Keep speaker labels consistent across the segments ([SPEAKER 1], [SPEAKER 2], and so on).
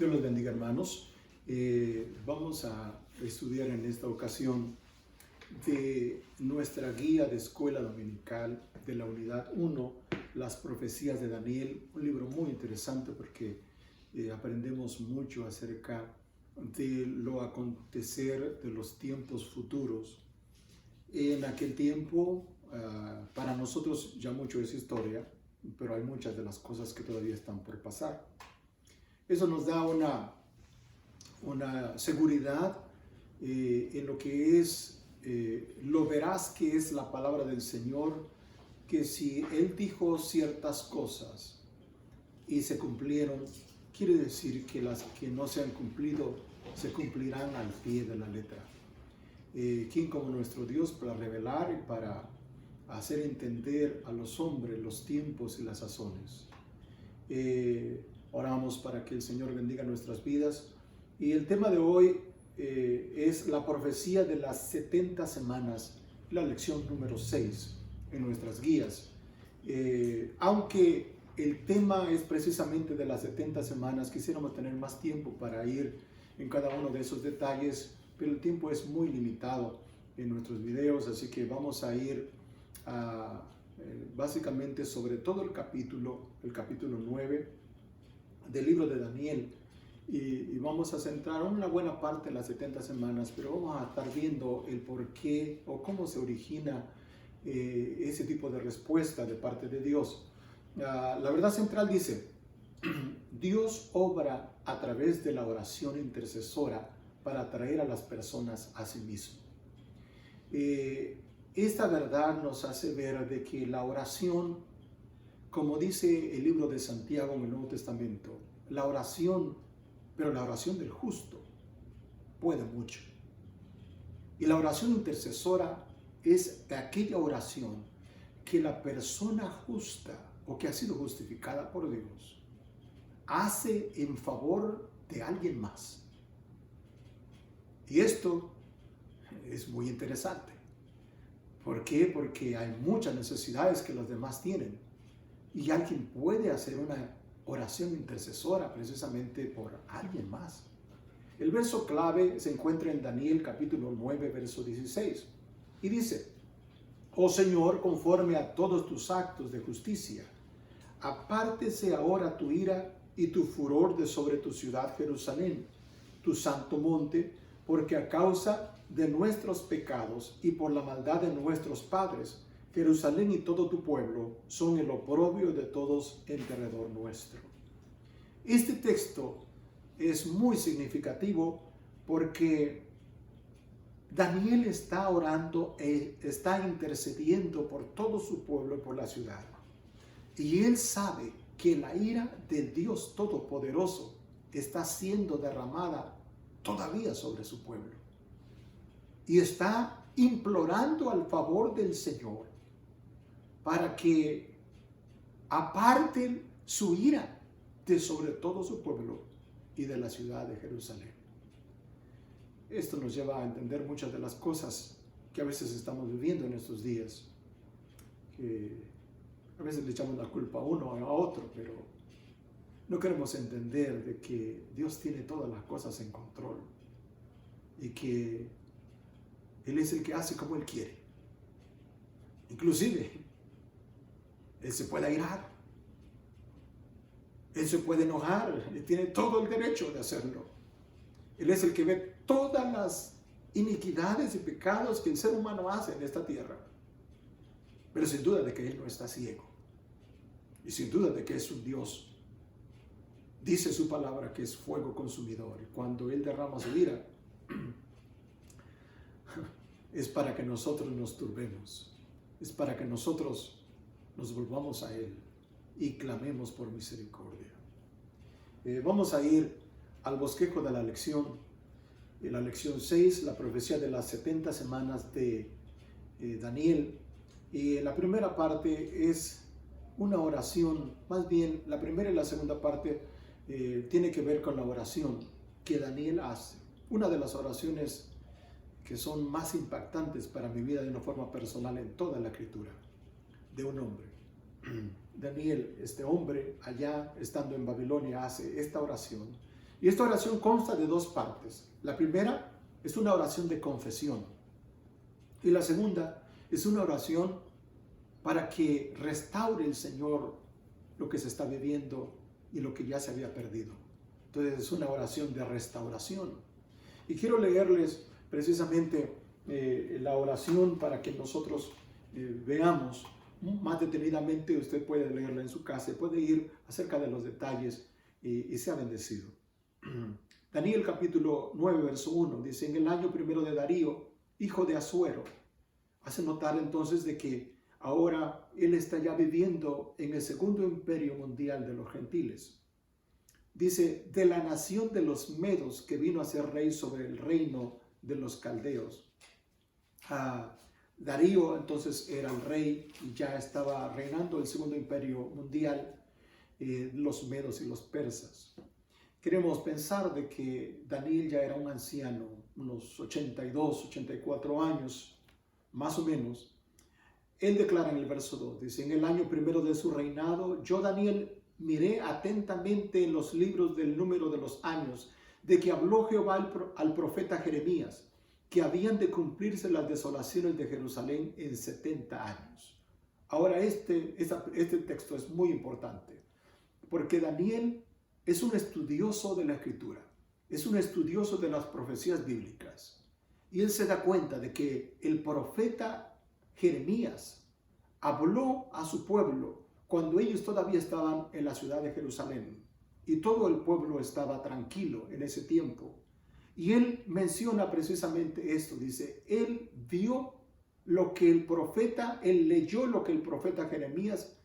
[SPEAKER 1] Dios los bendiga, hermanos. Vamos a estudiar en esta ocasión de nuestra guía de escuela dominical de la unidad 1, las profecías de Daniel, un libro muy interesante porque aprendemos mucho acerca de lo acontecer de los tiempos futuros. En aquel tiempo, para nosotros ya mucho es historia, pero hay muchas de las cosas que todavía están por pasar. Eso nos da una seguridad en lo que es lo veraz que es la palabra del Señor, que si Él dijo ciertas cosas y se cumplieron, quiere decir que las que no se han cumplido se cumplirán al pie de la letra. ¿Quién como nuestro Dios para revelar y para hacer entender a los hombres los tiempos y las sazones? Oramos para que el Señor bendiga nuestras vidas. Y el tema de hoy es la profecía de las 70 semanas, la lección número 6 en nuestras guías. Aunque el tema es precisamente de las 70 semanas, quisiéramos tener más tiempo para ir en cada uno de esos detalles, pero el tiempo es muy limitado en nuestros videos, así que vamos a ir básicamente sobre todo el capítulo 9 del libro de Daniel, y vamos a centrar una buena parte en las 70 semanas, pero vamos a estar viendo el por qué o cómo se origina ese tipo de respuesta de parte de Dios. La verdad central dice: Dios obra a través de la oración intercesora para atraer a las personas a sí mismo. Esta verdad nos hace ver de que la oración, como dice el libro de Santiago en el Nuevo Testamento, la oración, pero la oración del justo puede mucho. Y la oración intercesora es aquella oración que la persona justa o que ha sido justificada por Dios hace en favor de alguien más. Y esto es muy interesante. ¿Por qué? Porque hay muchas necesidades que los demás tienen. Y alguien puede hacer una oración intercesora precisamente por alguien más. El verso clave se encuentra en Daniel capítulo 9, verso 16. Y dice: Oh Señor, conforme a todos tus actos de justicia, apártese ahora tu ira y tu furor de sobre tu ciudad Jerusalén, tu santo monte, porque a causa de nuestros pecados y por la maldad de nuestros padres, Jerusalén y todo tu pueblo son el oprobio de todos en derredor nuestro. Este texto es muy significativo porque Daniel está orando, está intercediendo por todo su pueblo y por la ciudad. Y él sabe que la ira del Dios Todopoderoso está siendo derramada todavía sobre su pueblo. Y está implorando al favor del Señor para que aparten su ira de sobre todo su pueblo y de la ciudad de Jerusalén. Esto nos lleva a entender muchas de las cosas que a veces estamos viviendo en estos días, que a veces le echamos la culpa a uno o a otro, pero no queremos entender de que Dios tiene todas las cosas en control y que Él es el que hace como Él quiere. Inclusive, Él se puede airar, Él se puede enojar, Él tiene todo el derecho de hacerlo. Él es el que ve todas las iniquidades y pecados que el ser humano hace en esta tierra. Pero sin duda de que Él no está ciego. Y sin duda de que es un Dios. Dice su palabra que es fuego consumidor. Y cuando Él derrama su ira, es para que nosotros nos turbemos. Es para que nosotros nos volvamos a Él y clamemos por misericordia. Vamos a ir al bosquejo de la lección 6, la profecía de las 70 semanas de Daniel. Y la primera parte es una oración, más bien la primera y la segunda parte tiene que ver con la oración que Daniel hace. Una de las oraciones que son más impactantes para mi vida de una forma personal en toda la escritura, de un hombre. Daniel, este hombre, allá estando en Babilonia, hace esta oración Y esta oración consta de dos partes. La primera es una oración de confesión. Y la segunda es una oración para que restaure el Señor lo que se está viviendo y lo que ya se había perdido. Entonces es una oración de restauración. Y quiero leerles precisamente la oración para que nosotros veamos más detenidamente. Usted puede leerla en su casa, puede ir acerca de los detalles y sea bendecido. Daniel capítulo 9, verso 1 dice: en el año primero de Darío, hijo de Asuero. Hace notar entonces de que ahora él está ya viviendo en el segundo imperio mundial de los gentiles. Dice: de la nación de los medos, que vino a ser rey sobre el reino de los caldeos. Darío entonces era el rey y ya estaba reinando el segundo imperio mundial, los medos y los persas. Queremos pensar de que Daniel ya era un anciano, unos 82, 84 años, más o menos. Él declara en el verso 2, dice: en el año primero de su reinado, yo Daniel miré atentamente en los libros del número de los años de que habló Jehová al profeta Jeremías, que habían de cumplirse las desolaciones de Jerusalén en 70 años. Ahora este texto es muy importante, porque Daniel es un estudioso de la Escritura, es un estudioso de las profecías bíblicas, y él se da cuenta de que el profeta Jeremías habló a su pueblo cuando ellos todavía estaban en la ciudad de Jerusalén, y todo el pueblo estaba tranquilo en ese tiempo. Y él menciona precisamente esto, dice: él vio lo que el profeta, él leyó lo que el profeta Jeremías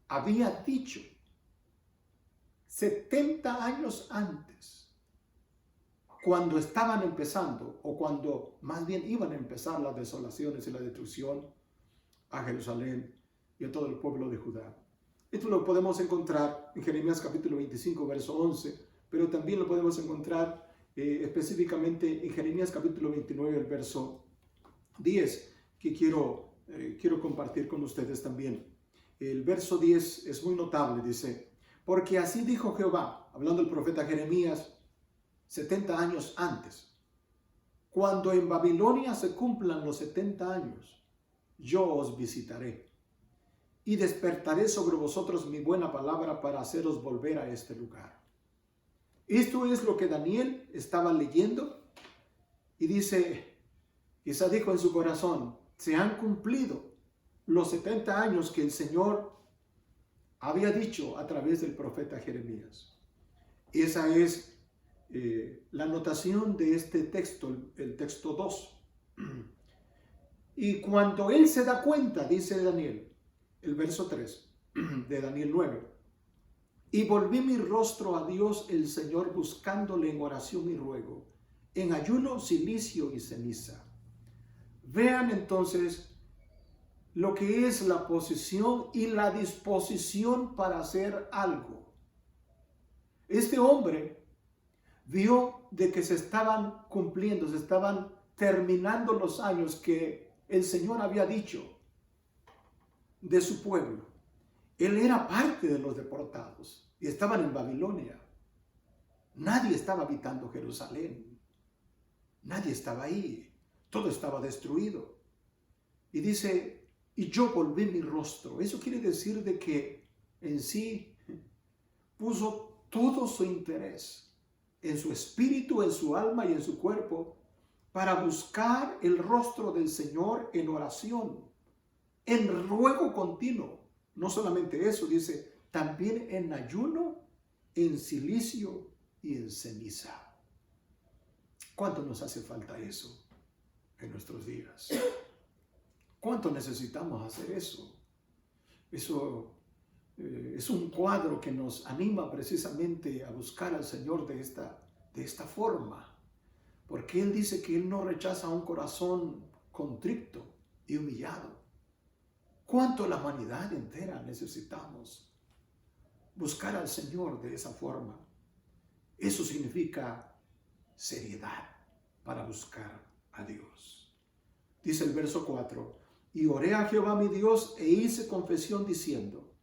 [SPEAKER 1] había dicho 70 años antes, cuando estaban empezando, o cuando más bien iban a empezar las desolaciones y la destrucción a Jerusalén y a todo el pueblo de Judá. Esto lo podemos encontrar en Jeremías capítulo 25, verso 11, pero también lo podemos encontrar específicamente en Jeremías capítulo 29, el verso 10, que quiero compartir con ustedes también. El verso 10 es muy notable, dice: porque así dijo Jehová, hablando el profeta Jeremías 70 años antes: cuando en Babilonia se cumplan los 70 años, yo os visitaré y despertaré sobre vosotros mi buena palabra para haceros volver a este lugar. Esto es lo que Daniel estaba leyendo y dice, quizá dijo en su corazón: se han cumplido los 70 años que el Señor había dicho a través del profeta Jeremías. Esa es la anotación de este texto, el texto 2. Y cuando él se da cuenta, dice Daniel, el verso 3 de Daniel 9: y volví mi rostro a Dios el Señor, buscándole en oración y ruego, en ayuno, cilicio y ceniza. Vean entonces lo que es la posición y la disposición para hacer algo. Este hombre vio de que se estaban cumpliendo, se estaban terminando los años que el Señor había dicho de su pueblo. Él era parte de los deportados y estaban en Babilonia. Nadie estaba habitando Jerusalén. Nadie estaba ahí. Todo estaba destruido. Y dice: y yo volví mi rostro. Eso quiere decir de que en sí puso todo su interés en su espíritu, en su alma y en su cuerpo para buscar el rostro del Señor en oración, en ruego continuo. No solamente eso, dice, también en ayuno, en cilicio y en ceniza. ¿Cuánto nos hace falta eso en nuestros días? ¿Cuánto necesitamos hacer eso? Eso es un cuadro que nos anima precisamente a buscar al Señor de esta forma. Porque Él dice que Él no rechaza un corazón contrito y humillado. ¿Cuánto la humanidad entera necesitamos buscar al Señor de esa forma? Eso significa seriedad para buscar a Dios. Dice el verso 4: y oré a Jehová mi Dios e hice confesión diciendo: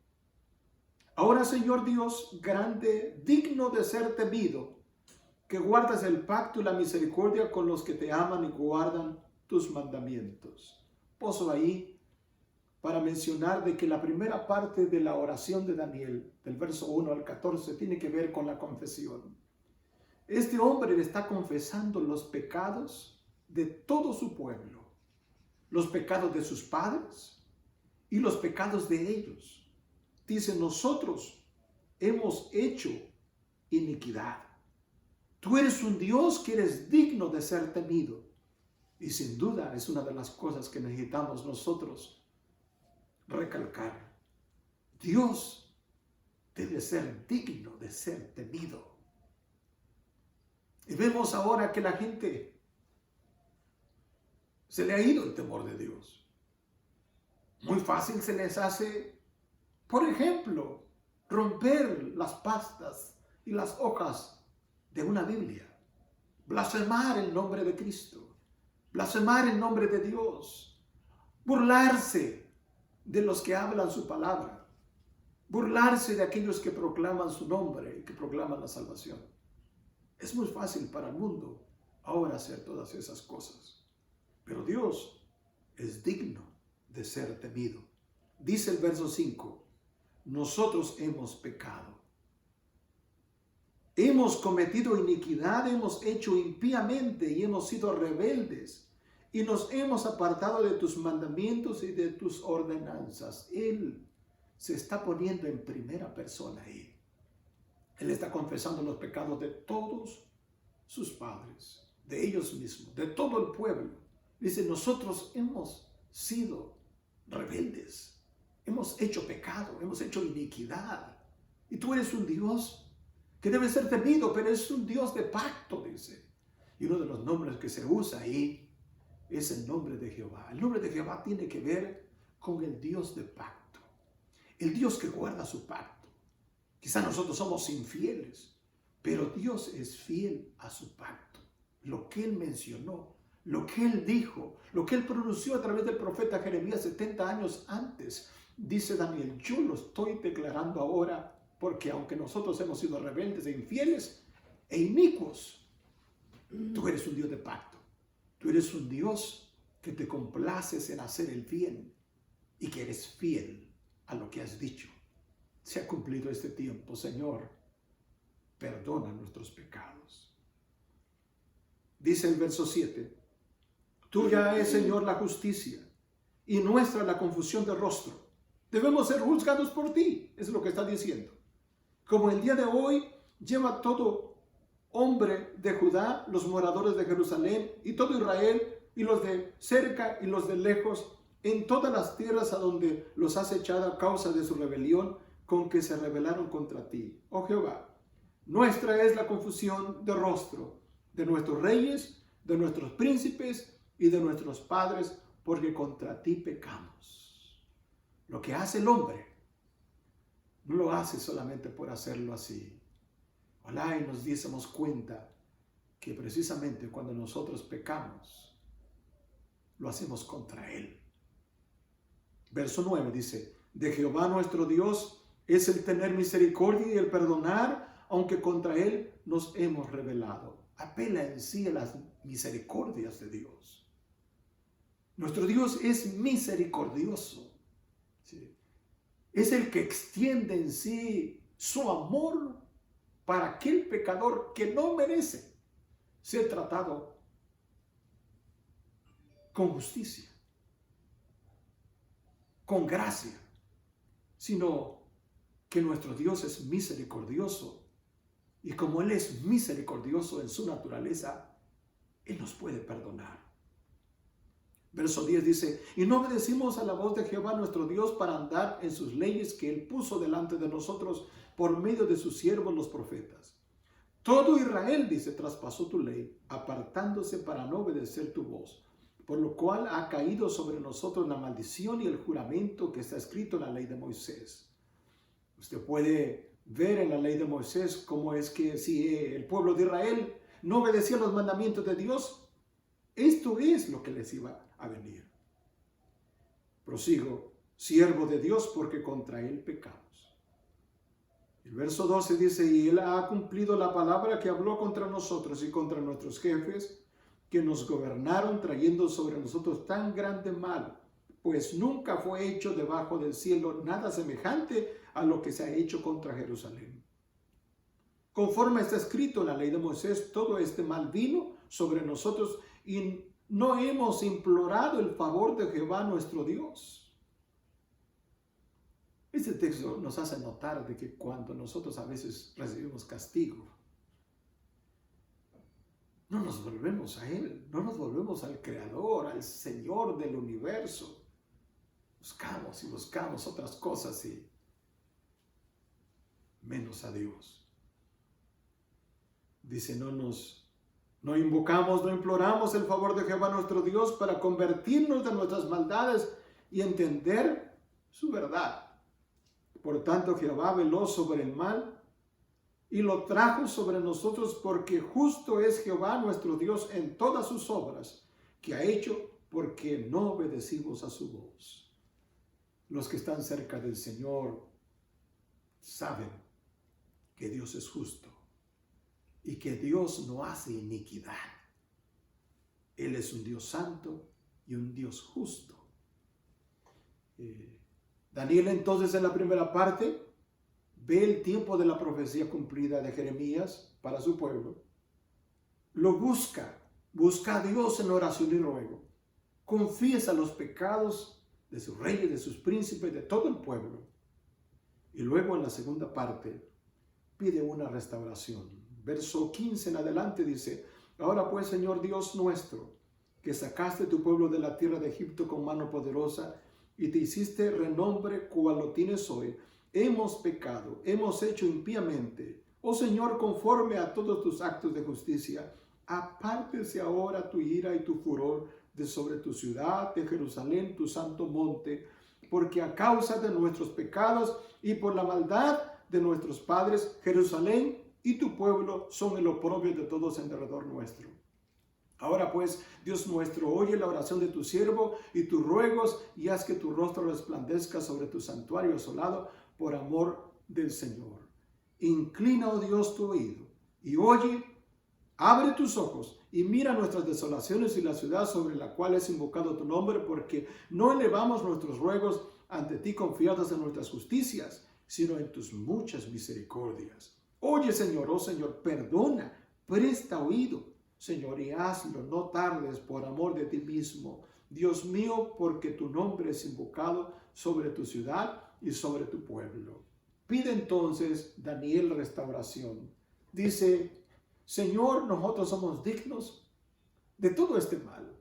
[SPEAKER 1] ahora, Señor Dios grande, digno de ser temido, que guardas el pacto y la misericordia con los que te aman y guardan tus mandamientos. Poso ahí para mencionar de que la primera parte de la oración de Daniel, del verso 1 al 14, tiene que ver con la confesión. Este hombre le está confesando los pecados de todo su pueblo, los pecados de sus padres y los pecados de ellos. Dice, nosotros hemos hecho iniquidad. Tú eres un Dios que eres digno de ser temido. Y sin duda es una de las cosas que necesitamos nosotros recalcar. Dios debe ser digno de ser temido. Y vemos ahora que la gente se le ha ido el temor de Dios. Muy fácil se les hace, por ejemplo, romper las pastas y las hojas de una Biblia, blasfemar el nombre de Cristo, blasfemar el nombre de Dios, burlarse de los que hablan su palabra, burlarse de aquellos que proclaman su nombre y que proclaman la salvación. Es muy fácil para el mundo ahora hacer todas esas cosas, pero Dios es digno de ser temido. Dice el verso 5, nosotros hemos pecado. Hemos cometido iniquidad, hemos hecho impíamente y hemos sido rebeldes y nos hemos apartado de tus mandamientos y de tus ordenanzas. Él se está poniendo en primera persona ahí. Él está confesando los pecados de todos sus padres, de ellos mismos, de todo el pueblo. Dice, nosotros hemos sido rebeldes, hemos hecho pecado, hemos hecho iniquidad. Y tú eres un Dios que debe ser temido, pero es un Dios de pacto, dice. Y uno de los nombres que se usa ahí es el nombre de Jehová. El nombre de Jehová tiene que ver con el Dios de pacto, el Dios que guarda su pacto. Quizá nosotros somos infieles, pero Dios es fiel a su pacto. Lo que Él mencionó, lo que Él dijo, lo que Él pronunció a través del profeta Jeremías 70 años antes, dice Daniel, yo lo estoy declarando ahora, porque aunque nosotros hemos sido rebeldes e infieles e inicuos, tú eres un Dios de pacto. Tú eres un Dios que te complaces en hacer el bien y que eres fiel a lo que has dicho. Se ha cumplido este tiempo, Señor. Perdona nuestros pecados. Dice el verso 7, tuya es, Señor, la justicia y nuestra la confusión de rostro. Debemos ser juzgados por ti, es lo que está diciendo. Como el día de hoy lleva todo hombre de Judá, los moradores de Jerusalén y todo Israel, y los de cerca y los de lejos, en todas las tierras a donde los has echado a causa de su rebelión con que se rebelaron contra ti. Oh Jehová, nuestra es la confusión de rostro de nuestros reyes, de nuestros príncipes y de nuestros padres, porque contra ti pecamos. Lo que hace el hombre no lo hace solamente por hacerlo así. Ojalá y nos diésemos cuenta que precisamente cuando nosotros pecamos, lo hacemos contra Él. Verso 9 dice, de Jehová nuestro Dios es el tener misericordia y el perdonar, aunque contra Él nos hemos rebelado. Apela en sí a las misericordias de Dios. Nuestro Dios es misericordioso. ¿Sí? Es el que extiende en sí su amor para aquel pecador que no merece ser tratado con justicia, con gracia, sino que nuestro Dios es misericordioso. Y como Él es misericordioso en su naturaleza, Él nos puede perdonar. Verso 10 dice, y no obedecimos a la voz de Jehová nuestro Dios para andar en sus leyes que Él puso delante de nosotros por medio de sus siervos los profetas. Todo Israel, dice, traspasó tu ley, apartándose para no obedecer tu voz, por lo cual ha caído sobre nosotros la maldición y el juramento que está escrito en la ley de Moisés. Usted puede ver en la ley de Moisés cómo es que si el pueblo de Israel no obedecía los mandamientos de Dios, esto es lo que les iba a venir. Prosigo, siervo de Dios, porque contra Él pecamos. El verso 12 dice, y Él ha cumplido la palabra que habló contra nosotros y contra nuestros jefes, que nos gobernaron trayendo sobre nosotros tan grande mal, pues nunca fue hecho debajo del cielo nada semejante a lo que se ha hecho contra Jerusalén. Conforme está escrito en la ley de Moisés, todo este mal vino sobre nosotros y no hemos implorado el favor de Jehová nuestro Dios. Este texto nos hace notar de que cuando nosotros a veces recibimos castigo, no nos volvemos a Él, no nos volvemos al Creador, al Señor del universo. Buscamos y buscamos otras cosas y menos a Dios. Dice, no invocamos, no imploramos el favor de Jehová nuestro Dios para convertirnos de nuestras maldades y entender su verdad. Por tanto, Jehová veló sobre el mal y lo trajo sobre nosotros, porque justo es Jehová nuestro Dios en todas sus obras que ha hecho, porque no obedecimos a su voz. Los que están cerca del Señor saben que Dios es justo y que Dios no hace iniquidad. Él es un Dios santo y un Dios justo. Daniel entonces en la primera parte ve el tiempo de la profecía cumplida de Jeremías para su pueblo. Lo busca a Dios en oración y ruego. Confiesa los pecados de sus reyes, de sus príncipes, de todo el pueblo. Y luego en la segunda parte pide una restauración. Verso 15 en adelante dice, ahora pues, Señor Dios nuestro, que sacaste tu pueblo de la tierra de Egipto con mano poderosa y te hiciste renombre cual lo tienes hoy, hemos pecado, hemos hecho impíamente. Oh Señor, conforme a todos tus actos de justicia, apártese ahora tu ira y tu furor de sobre tu ciudad, de Jerusalén, tu santo monte, porque a causa de nuestros pecados y por la maldad de nuestros padres, Jerusalén y tu pueblo son el oprobio de todos en derredor nuestro. Ahora pues, Dios nuestro, oye la oración de tu siervo y tus ruegos, y haz que tu rostro resplandezca sobre tu santuario asolado por amor del Señor. Inclina, oh Dios, tu oído y oye, abre tus ojos y mira nuestras desolaciones y la ciudad sobre la cual es invocado tu nombre, porque no elevamos nuestros ruegos ante ti confiados en nuestras justicias, sino en tus muchas misericordias. Oye, Señor, oh Señor, perdona, presta oído, Señor, y hazlo, no tardes por amor de ti mismo, Dios mío, porque tu nombre es invocado sobre tu ciudad y sobre tu pueblo. Pide entonces Daniel restauración. Dice, Señor, nosotros somos dignos de todo este mal,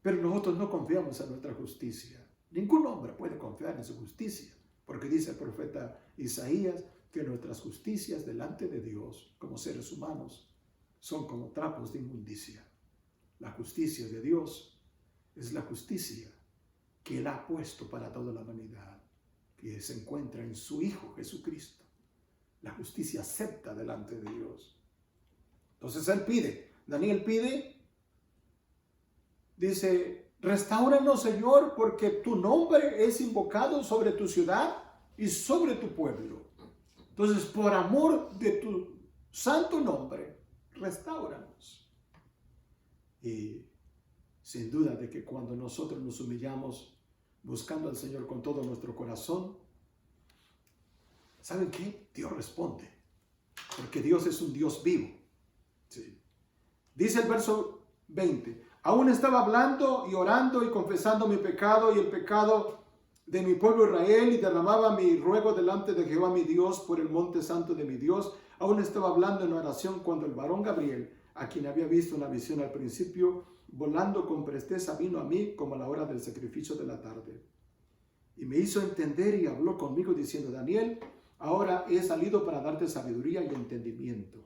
[SPEAKER 1] pero nosotros no confiamos en nuestra justicia. Ningún hombre puede confiar en su justicia, porque dice el profeta Isaías que nuestras justicias delante de Dios, como seres humanos, son como trapos de inmundicia. La justicia de Dios es la justicia que Él ha puesto para toda la humanidad, que se encuentra en su Hijo Jesucristo. La justicia acepta delante de Dios. Entonces Él pide, Daniel pide, dice, restáuranos, Señor, porque tu nombre es invocado sobre tu ciudad y sobre tu pueblo. Entonces, por amor de tu santo nombre, restáuranos. Y sin duda de que cuando nosotros nos humillamos buscando al Señor con todo nuestro corazón, ¿saben qué? Dios responde, porque Dios es un Dios vivo. Sí. Dice el verso 20, aún estaba hablando y orando y confesando mi pecado y el pecado de mi pueblo Israel, y derramaba mi ruego delante de Jehová mi Dios por el monte santo de mi Dios. Aún estaba hablando en oración cuando el varón Gabriel, a quien había visto una visión al principio, volando con presteza vino a mí como a la hora del sacrificio de la tarde. Y me hizo entender y habló conmigo diciendo, Daniel, ahora he salido para darte sabiduría y entendimiento.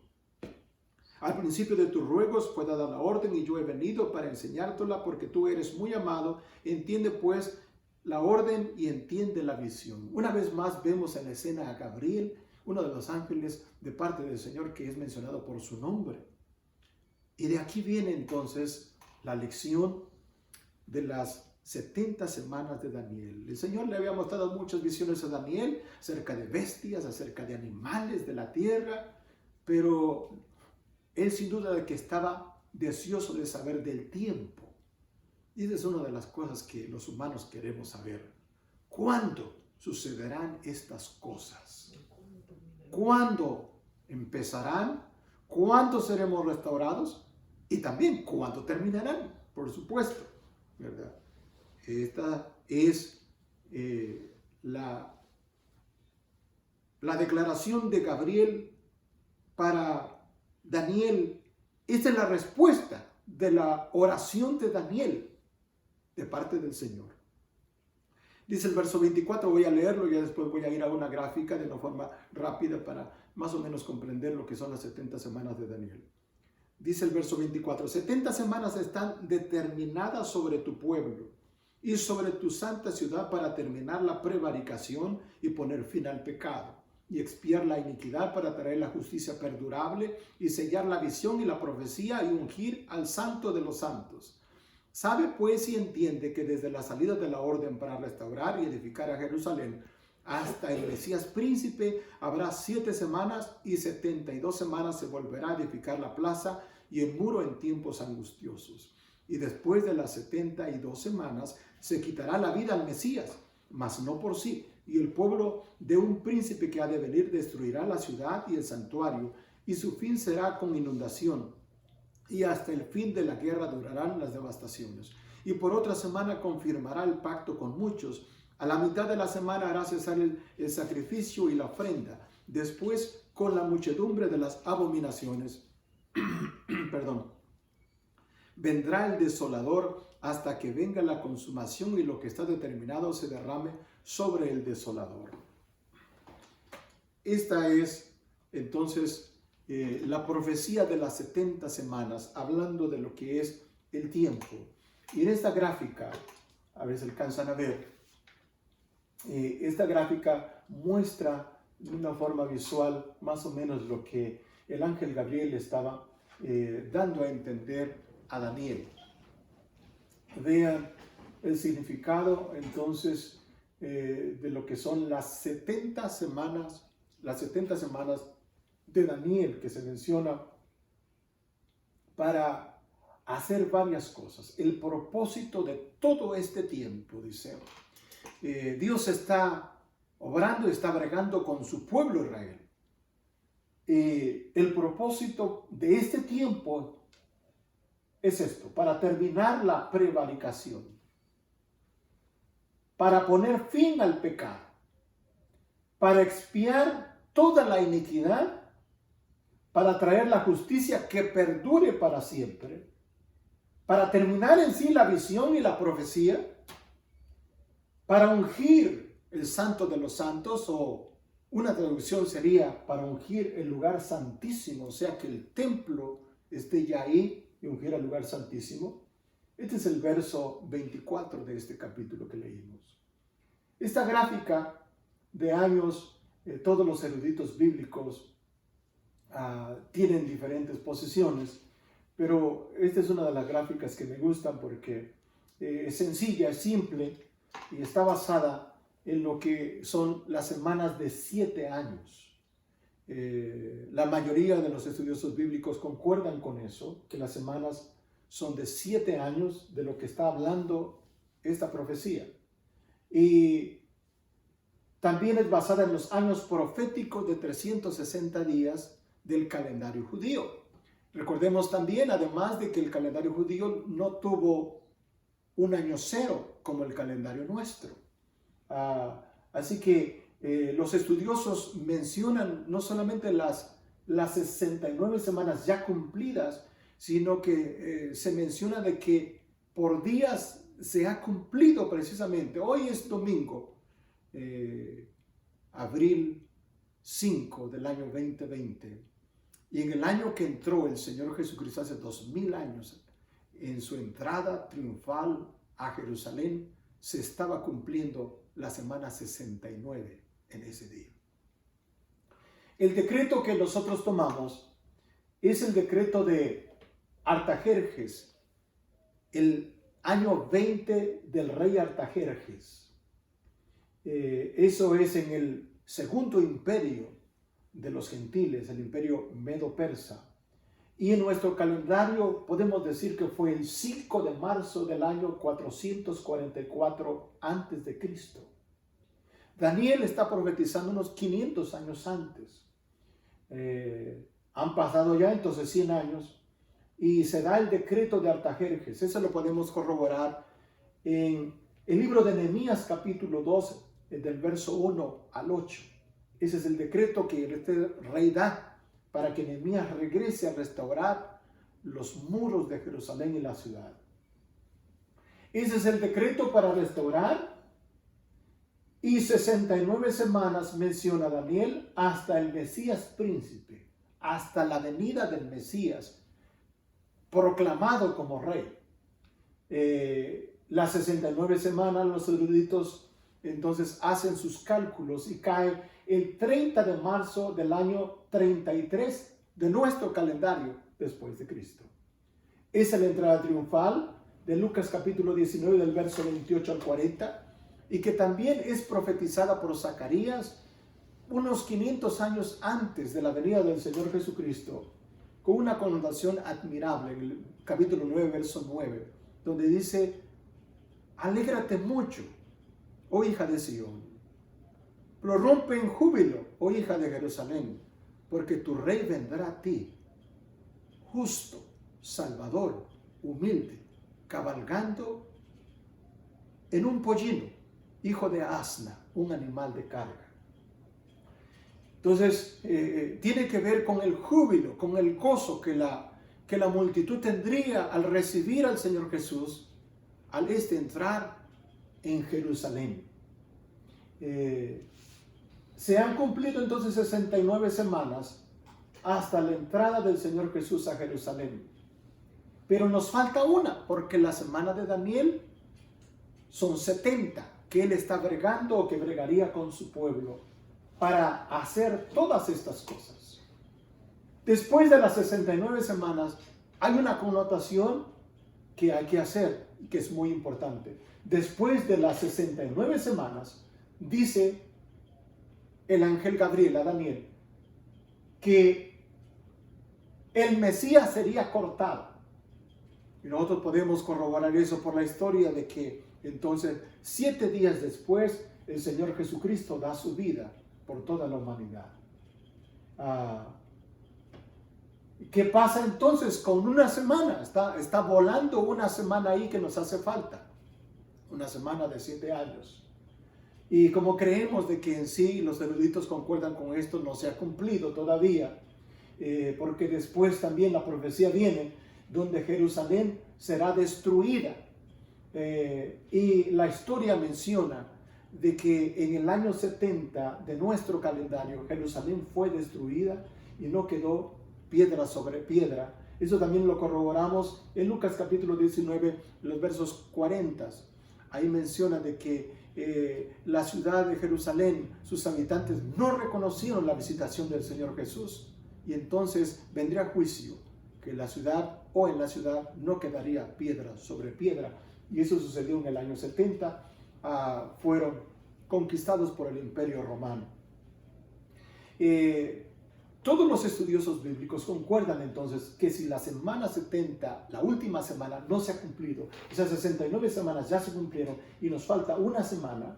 [SPEAKER 1] Al principio de tus ruegos fue dada la orden y yo he venido para enseñártela porque tú eres muy amado. Entiende pues la orden y entiende la visión. Una vez más vemos en la escena a Gabriel, uno de los ángeles de parte del Señor que es mencionado por su nombre. Y de aquí viene entonces la lección de las 70 semanas de Daniel. El Señor le había mostrado muchas visiones a Daniel acerca de bestias, acerca de animales de la tierra, pero él sin duda de que estaba deseoso de saber del tiempo. Y esa es una de las cosas que los humanos queremos saber. ¿Cuándo sucederán estas cosas? ¿Cuándo empezarán? ¿Cuándo seremos restaurados? Y también, ¿cuándo terminarán? Por supuesto, ¿verdad? Esta es la declaración de Gabriel para Daniel. Esta es la respuesta de la oración de Daniel de parte del Señor. Dice el verso 24, voy a leerlo y ya después voy a ir a una gráfica de una forma rápida para más o menos comprender lo que son las 70 semanas de Daniel. Dice el verso 24, 70 semanas están determinadas sobre tu pueblo y sobre tu santa ciudad para terminar la prevaricación y poner fin al pecado, y expiar la iniquidad para traer la justicia perdurable y sellar la visión y la profecía y ungir al santo de los santos. Sabe pues y entiende que desde la salida de la orden para restaurar y edificar a Jerusalén hasta el Mesías príncipe habrá 7 semanas y 72 semanas se volverá a edificar la plaza y el muro en tiempos angustiosos. Y después de las 72 semanas se quitará la vida al Mesías, mas no por sí. Y el pueblo de un príncipe que ha de venir destruirá la ciudad y el santuario, y su fin será con inundación. Y hasta el fin de la guerra durarán las devastaciones. Y por otra semana confirmará el pacto con muchos. A la mitad de la semana hará cesar el sacrificio y la ofrenda. Después, con la muchedumbre de las abominaciones, vendrá el desolador hasta que venga la consumación y lo que está determinado se derrame sobre el desolador. Esta es entonces la profecía de las 70 semanas, hablando de lo que es el tiempo. Y en esta gráfica, a ver si alcanzan a ver, esta gráfica muestra de una forma visual más o menos lo que el ángel Gabriel estaba dando a entender a Daniel. Vean el significado entonces de lo que son las 70 semanas de Daniel que se menciona para hacer varias cosas. El propósito de todo este tiempo, dice, Dios está obrando, está bregando con su pueblo Israel. El propósito de este tiempo es esto, para terminar la prevaricación, para poner fin al pecado, para expiar toda la iniquidad, para traer la justicia que perdure para siempre, para terminar en sí la visión y la profecía, para ungir el santo de los santos, o una traducción sería para ungir el lugar santísimo, o sea que el templo esté ya ahí, y ungir al lugar santísimo. Este es el verso 24 de este capítulo que leímos. Esta gráfica de años, todos los eruditos bíblicos tienen diferentes posiciones, pero esta es una de las gráficas que me gustan porque es sencilla, es simple y está basada en lo que son las semanas de 7 años. La mayoría de los estudiosos bíblicos concuerdan con eso, que las semanas son de 7 años de lo que está hablando esta profecía. Y también es basada en los años proféticos de 360 días del calendario judío. Recordemos también, además de que el calendario judío no tuvo un año cero como el calendario nuestro. Así que los estudiosos mencionan no solamente las 69 semanas ya cumplidas, sino que se menciona de que por días se ha cumplido precisamente. Hoy es domingo, abril 5 del año 2020. Y en el año que entró el Señor Jesucristo hace 2000 años, en su entrada triunfal a Jerusalén, se estaba cumpliendo la semana 69 en ese día. El decreto que nosotros tomamos es el decreto de Artajerjes, el año 20 del rey Artajerjes. Eso es en el segundo imperio de los gentiles, el imperio medo-persa. Y en nuestro calendario podemos decir que fue el 5 de marzo del año 444 antes de Cristo. Daniel está profetizando unos 500 años antes. Han pasado ya entonces 100 años y se da el decreto de Artajerjes. Eso lo podemos corroborar en el libro de Nehemías capítulo 12, del verso 1 al 8. Ese es el decreto que este rey da para que Nehemías regrese a restaurar los muros de Jerusalén y la ciudad. Ese es el decreto para restaurar, y 69 semanas menciona Daniel hasta el Mesías príncipe, hasta la venida del Mesías, proclamado como rey. Las 69 semanas, los eruditos entonces hacen sus cálculos y cae el 30 de marzo del año 33 de nuestro calendario después de Cristo. Esa es la entrada triunfal de Lucas capítulo 19 del verso 28 al 40 y que también es profetizada por Zacarías unos 500 años antes de la venida del Señor Jesucristo, con una connotación admirable en el capítulo 9 verso 9, donde dice: alégrate mucho, oh hija de Sión, prorrumpe en júbilo, oh hija de Jerusalén, porque tu rey vendrá a ti, justo, salvador, humilde, cabalgando en un pollino, hijo de asna, un animal de carga. Entonces, tiene que ver con el júbilo, con el gozo que la multitud tendría al recibir al Señor Jesús, al entrar en Jerusalén. Se han cumplido entonces 69 semanas hasta la entrada del Señor Jesús a Jerusalén. Pero nos falta una, porque la semana de Daniel son 70 que él está bregando o que bregaría con su pueblo para hacer todas estas cosas. Después de las 69 semanas hay una connotación que hay que hacer, que es muy importante. Después de las 69 semanas, dice el ángel Gabriel a Daniel que el Mesías sería cortado. Y nosotros podemos corroborar eso por la historia de que entonces 7 días después el Señor Jesucristo da su vida por toda la humanidad. ¿Qué pasa entonces con una semana? Está volando una semana ahí que nos hace falta. Una semana de 7 años. Y como creemos de que en sí los eruditos concuerdan con esto, no se ha cumplido todavía, porque después también la profecía viene donde Jerusalén será destruida. Y la historia menciona de que en el año 70 de nuestro calendario Jerusalén fue destruida y no quedó piedra sobre piedra. Eso también lo corroboramos en Lucas capítulo 19, los versos 40. Ahí menciona de que la ciudad de Jerusalén, sus habitantes no reconocieron la visitación del Señor Jesús, y entonces vendría juicio, que la ciudad o en la ciudad no quedaría piedra sobre piedra. Y eso sucedió en el año 70. Fueron conquistados por el Imperio Romano. Todos los estudiosos bíblicos concuerdan entonces que si la semana 70, la última semana, no se ha cumplido, esas 69 semanas ya se cumplieron y nos falta una semana,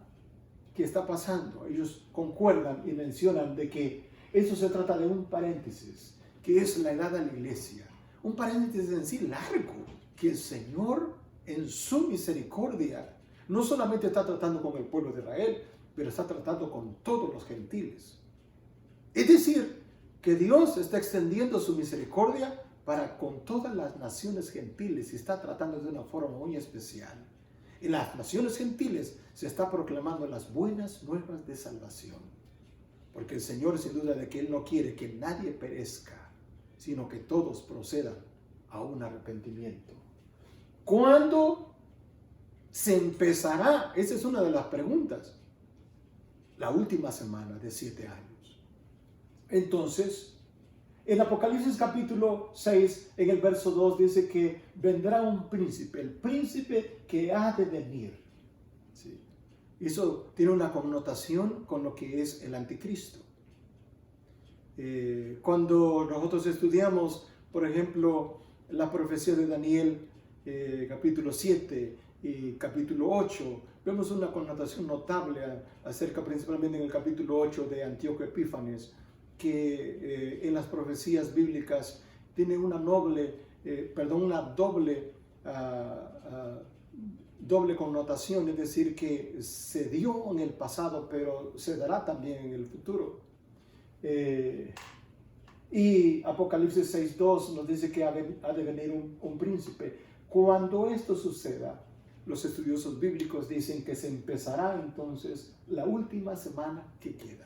[SPEAKER 1] ¿qué está pasando? Ellos concuerdan y mencionan de que eso se trata de un paréntesis, que es la edad de la iglesia. Un paréntesis en sí largo, que el Señor en su misericordia no solamente está tratando con el pueblo de Israel, pero está tratando con todos los gentiles. Es decir, que Dios está extendiendo su misericordia para con todas las naciones gentiles y está tratando de una forma muy especial. En las naciones gentiles se está proclamando las buenas nuevas de salvación. Porque el Señor, sin duda de que Él no quiere que nadie perezca, sino que todos procedan a un arrepentimiento. ¿Cuándo se empezará? Esa es una de las preguntas. La última semana de 7 años. Entonces, En Apocalipsis capítulo 6, en el verso 2, dice que vendrá un príncipe, el príncipe que ha de venir. ¿Sí? Eso tiene una connotación con lo que es el anticristo. Cuando nosotros estudiamos, por ejemplo, la profecía de Daniel, capítulo 7 y capítulo 8, vemos una connotación notable acerca, principalmente en el capítulo 8 de Antíoco Epífanes, que en las profecías bíblicas tiene una doble connotación, es decir, que se dio en el pasado, pero se dará también en el futuro. Y Apocalipsis 6.2 nos dice que ha de venir un príncipe. Cuando esto suceda, los estudiosos bíblicos dicen que se empezará entonces la última semana que queda.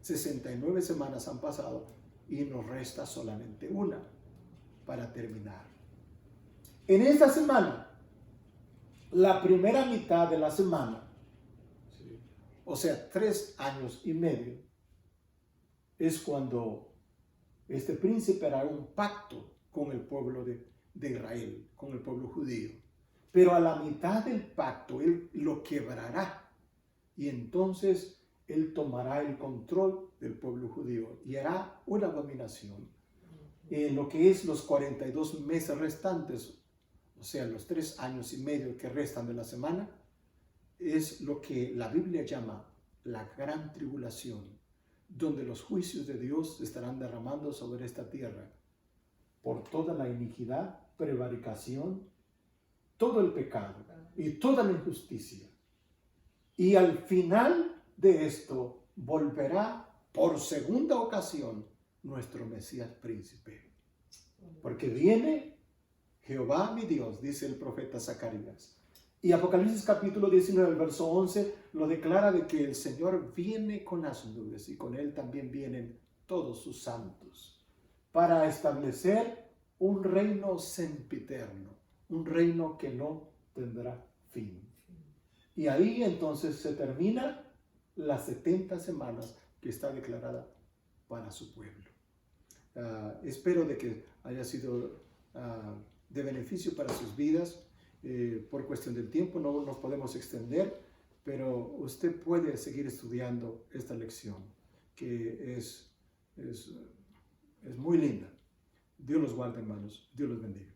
[SPEAKER 1] 69 semanas han pasado y nos resta solamente una para terminar. En esta semana, la primera mitad de la semana, o sea, 3 años y medio, es cuando este príncipe hará un pacto con el pueblo de Israel, con el pueblo judío. Pero a la mitad del pacto él lo quebrará y entonces él tomará el control del pueblo judío y hará una abominación. En lo que es los 42 meses restantes, o sea, los 3 años y medio que restan de la semana, es lo que la Biblia llama la gran tribulación, donde los juicios de Dios se estarán derramando sobre esta tierra por toda la iniquidad, prevaricación, todo el pecado y toda la injusticia. Y al final de esto volverá por segunda ocasión nuestro Mesías príncipe. Porque viene Jehová mi Dios, dice el profeta Zacarías. Y Apocalipsis capítulo 19, verso 11, lo declara de que el Señor viene con las nubes y con él también vienen todos sus santos para establecer un reino sempiterno, un reino que no tendrá fin. Y ahí entonces se termina las 70 semanas que está declarada para su pueblo. Espero de que haya sido de beneficio para sus vidas. Por cuestión del tiempo no nos podemos extender, pero usted puede seguir estudiando esta lección, que es muy linda. Dios los guarde, hermanos. Dios los bendiga.